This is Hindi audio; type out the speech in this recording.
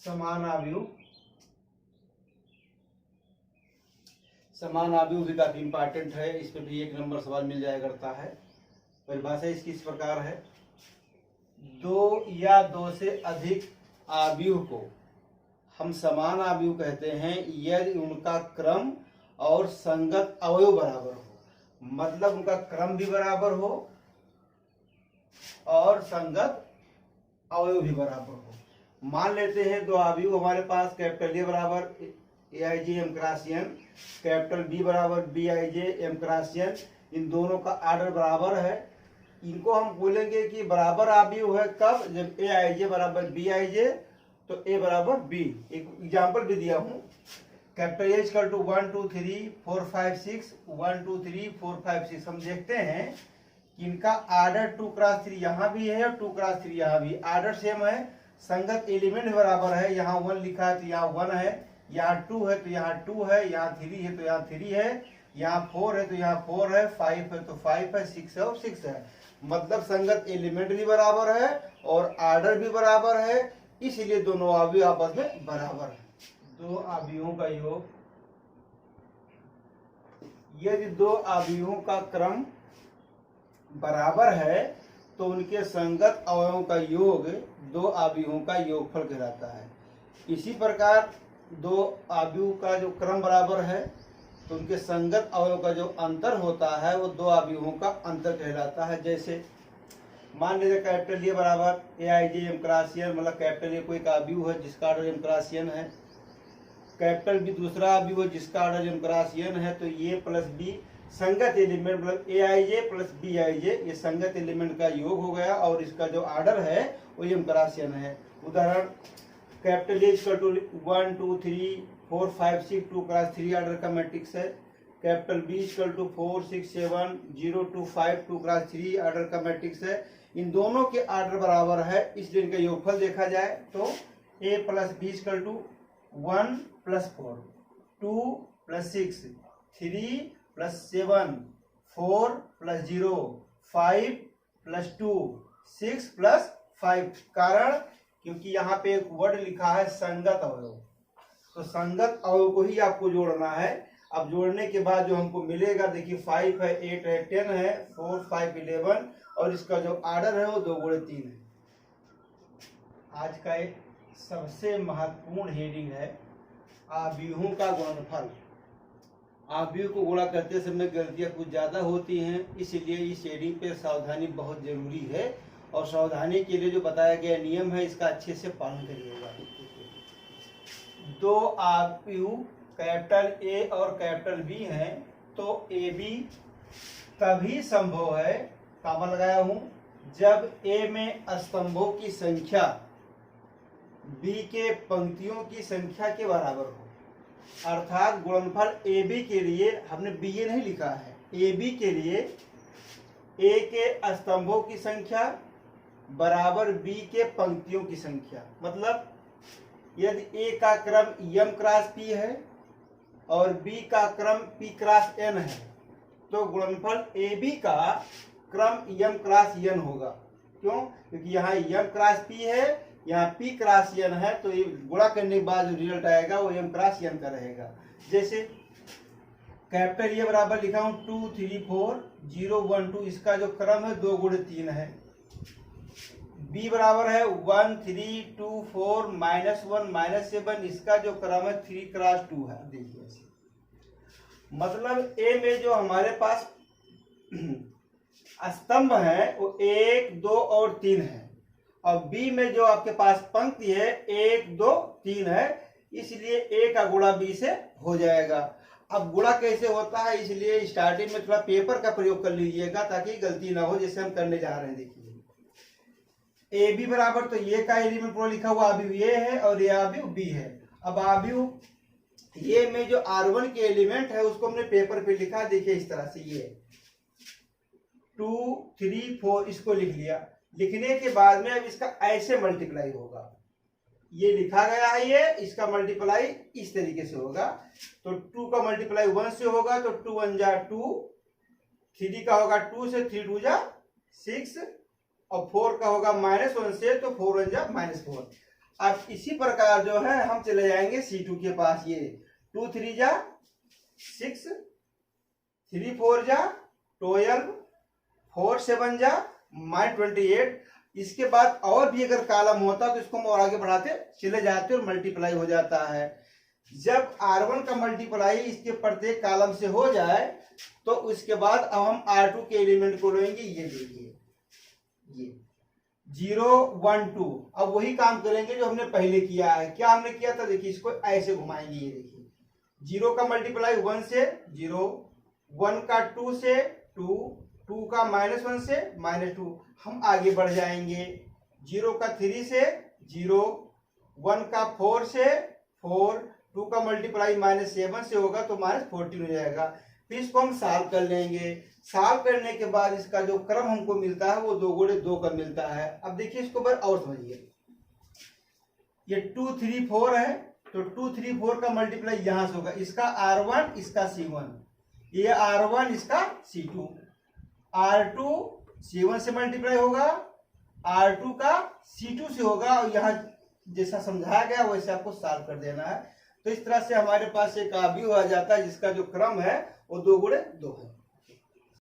समान आव्यूह भी काफी इंपॉर्टेंट है, इस पे भी 1 नंबर सवाल मिल जाया करता है। परिभाषा इसकी इस प्रकार है, 2 या 2 से अधिक आव्यूह को हम समान आव्यूह कहते हैं यदि उनका क्रम और संगत अवयव बराबर हो। मतलब उनका क्रम भी बराबर हो और संगत अवयव भी बराबर हो। मान लेते हैं 2 आव्यूह हमारे पास, कैपिटल ए बराबर AIJ M cross N, capital B बराबर BIJ M क्रॉस N, इन दोनों का आर्डर बराबर है। इनको हम बोलेंगे कि बराबर आव्यूह है कब, जब AIJ बराबर BIJ तो A बराबर B। एक एग्जाम्पल भी दिया हूँ, कैपिटल A इक्वल टू 1 2 3 4 5 6 1 2 3 4 5 6। हम देखते हैं कि इनका आर्डर 2 क्रॉस 3 यहाँ भी है और 2 क्रॉस 3 यहाँ भी, आर्डर सेम है, संगत एलिमेंट बराबर है। यहाँ 1 लिखा है तो यहाँ 1 है, यहाँ 2 है तो यहाँ 2 है, यहाँ 3 है तो यहाँ 3 है, यहाँ 4 है तो यहाँ 4 है, 5 है तो 5 है, 6 है और 6 है। मतलब संगत एलिमेंट भी बराबर है और आर्डर भी बराबर है, इसलिए दोनों आव्यूह आपस में बराबर है। 2 आव्यूहों का योग, यदि 2 आव्यूहों का क्रम बराबर है तो उनके संगत अवयवों का योग 2 आव्यूहों का योगफल कहलाता है। इसी प्रकार 2 आव्यूह का जो क्रम बराबर है तो उनके संगत अवयव का जो अंतर होता है वो 2 आव्यूहों का अंतर कहलाता है। जैसे मान लीजिए कैपिटल ए बराबर AIJ M क्रॉस N, मतलब कैपिटल ए कोई एक आव्यूह है जिसका आर्डर M क्रॉस N है, कैपिटल B दूसरा आव्यूह है जिसका आर्डर M क्रॉस N है, तो A प्लस B संगत एलिमेंट मतलब AIJ प्लस BIJ ये संगत एलिमेंट का योग हो गया और इसका जो आर्डर है वो M क्रॉस N है। उदाहरण capital A equal to 1 2 3 4 5 6 2 cross 3 order का मैट्रिक्स है, capital B equal to 4 6 7 0 2 5 2 cross 3 order का मैट्रिक्स है। इन दोनों के आर्डर बराबर है, इसलिए इनका योगफल देखा जाए तो A plus B equal to 1 plus 4 2 plus 6 3 plus 7 4 plus 0 5 plus 2 6 plus 5। कारण क्योंकि यहाँ पे एक वर्ड लिखा है संगत अवयव, तो संगत अवयव को ही आपको जोड़ना है। अब जोड़ने के बाद जो हमको मिलेगा, देखिए 5 है 8 है 10 है 4 5 11 और इसका जो आर्डर है वो 2 गुणे 3 है। आज का एक सबसे महत्वपूर्ण हेडिंग है आव्यूहों का गुणनफल। आव्यूह को गुणा करते समय गलतियां कुछ ज्यादा होती हैं, इसलिए इस हेडिंग पे सावधानी बहुत जरूरी है और सावधानी के लिए जो बताया गया नियम है इसका अच्छे से पालन करिएगा। 2 आव्यूह कैपिटल A और कैपिटल B हैं तो AB तभी संभव है, कामा लगाया हूं, जब A में स्तंभों की संख्या B के पंक्तियों की संख्या के बराबर हो। अर्थात गुणनफल AB के लिए हमने BA नहीं लिखा है, AB के लिए A के स्तंभों की संख्या बराबर B के पंक्तियों की संख्या। मतलब यदि A का क्रम M क्रॉस P है और B का क्रम P क्रॉस N है तो गुणनफल AB का क्रम M क्रॉस N होगा। क्यों? क्योंकि यहाँ M क्रॉस P है, यहाँ P क्रॉस N है, तो ये गुणा करने के बाद जो रिजल्ट आएगा वो M क्रॉस N का रहेगा। जैसे कैपिटल ये बराबर लिखा हूँ 2 3 4 0 1 2, इसका जो क्रम है 2 गुणे 3 है। B बराबर है 1 3 2 4 -1 -7, इसका जो क्रम है 3 क्रॉस 2 है। देखिए मतलब A में जो हमारे पास स्तंभ है वो 1 2 और 3 है और B में जो आपके पास पंक्ति है 1 2 3 है, इसलिए A का गुणा B से हो जाएगा। अब गुणा कैसे होता है, इसलिए स्टार्टिंग में थोड़ा पेपर का प्रयोग कर लीजिएगा ताकि गलती ना हो, जैसे हम करने जा रहे हैं। देखिए AB बराबर तो ये का एलिमेंट पूरा लिखा हुआ आव्यूह ये है और ये आव्यूह B है। अब आव्यूह ये में जो R1 के एलिमेंट है उसको हमने पेपर पे लिखा, देखिए इस तरह से, ये 2 3 4 इसको लिख लिया। लिखने के बाद में अब इसका ऐसे मल्टीप्लाई होगा, ये लिखा गया है, ये इसका मल्टीप्लाई इस तरीके से होगा। तो 2 का मल्टीप्लाई 1 से होगा तो 2 1 जा 2, 3 का होगा 2 से 3 2 जा 6 और 4 का होगा -1 से तो 4 1 जा -4। अब इसी प्रकार जो है हम चले जाएंगे C2 के पास। ये 2 3 जा 6, 3 4 जा 12, 4 7 जा -28। इसके बाद और भी अगर कॉलम होता तो इसको हम और आगे बढ़ाते चले जाते और मल्टीप्लाई हो जाता है। जब R1 का मल्टीप्लाई इसके प्रत्येक कॉलम से हो जाए तो उसके बाद अब हम R2 के एलिमेंट को लेंगे। ये देखिए ये 0 1 2। अब वही काम करेंगे जो हमने पहले किया है। क्या हमने किया था, देखिए इसको ऐसे घुमाएंगे। ये देखिए 0 का मल्टीप्लाई 1 से 0, 1 का 2 से 2, 2 का -1 से -2। हम आगे बढ़ जाएंगे। 0 का 3 से 0, 1 का 4 से 4, 2 का मल्टीप्लाई -7 से होगा तो -14 हो जाएगा। फिर इसको हम सॉल्व कर लेंगे। सॉल्व करने के बाद इसका जो क्रम हमको मिलता है वो 2 गुणे 2 का मिलता है। अब देखिए इसको और समझिए। ये 2 3 4 है तो 2 3 4 का मल्टीप्लाई यहां से होगा। इसका R1 इसका C1, ये R1 इसका C2, R2 C1 से मल्टीप्लाई होगा, R2 का C2 से होगा। और यहाँ जैसा समझाया गया वैसे आपको सॉल्व कर देना है। तो इस तरह से हमारे पास एक अवयव आ जाता है जिसका जो क्रम है वो 2 गुणे 2 है।